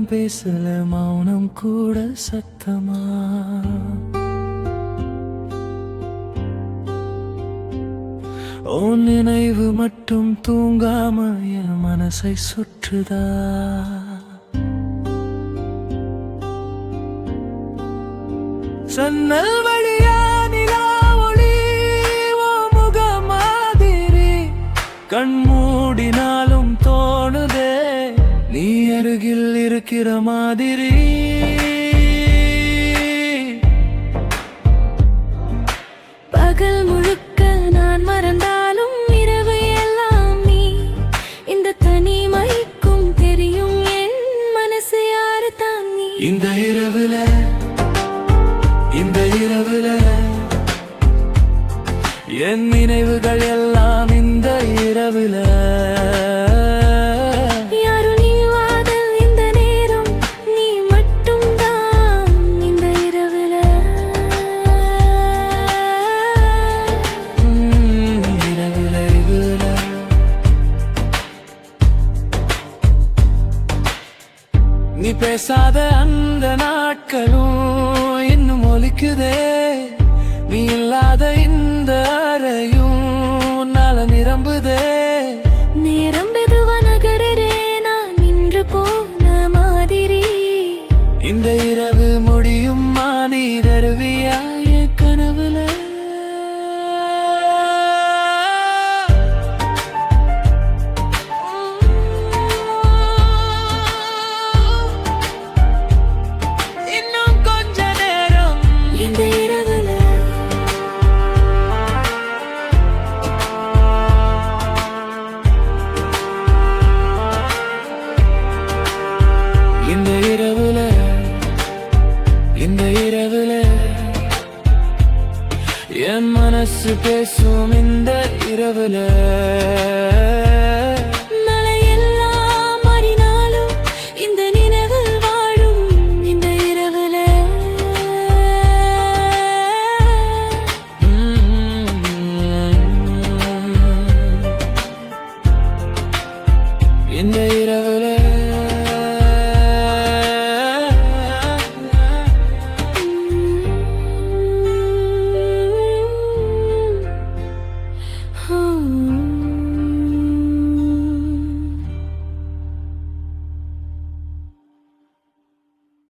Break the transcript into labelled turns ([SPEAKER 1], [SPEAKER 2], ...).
[SPEAKER 1] பேசல, மௌனம் கூட சத்தமா. உன் நினைவு மட்டும் தூங்காம என் மனசை சுற்றுதா. சன்னல் வழியா நிலா ஒளி முக மாதிரி கண் மூடினாலும் தோணுதே, நீ அருகில் இருக்கிற மாதிரி.
[SPEAKER 2] பகல் முழுக்க நான் மறந்தாலும் இரவு எல்லாம் நீ. இந்த தனிமைக்கும் தெரியும் என் மனசு யாரு தான் நீ.
[SPEAKER 1] இந்த இரவுல என் நினைவுகள் எல்லாம் இந்த இரவுல.
[SPEAKER 2] யாரும் இல்லாத இந்த நேரம் நீ மட்டும் தான் இந்த இரவுல.
[SPEAKER 1] இரவுல நீ பேசாத அந்த நாட்களும் இன்னும் ஒலிக்குதே, நீ இல்லாத இந்த அறையும் உன்னால நிரம்புதே.
[SPEAKER 2] நிரம்புதுவ நகரே நான் நின்று போன மாதிரி.
[SPEAKER 1] இந்த இரவு முடியும் நீ தருவியாய கனவுல. இன்னும் கொஞ்ச நேரம்
[SPEAKER 2] இந்த இரவுல
[SPEAKER 1] இந்த இரவுல என் மனசு பேசும் இந்த இரவுல.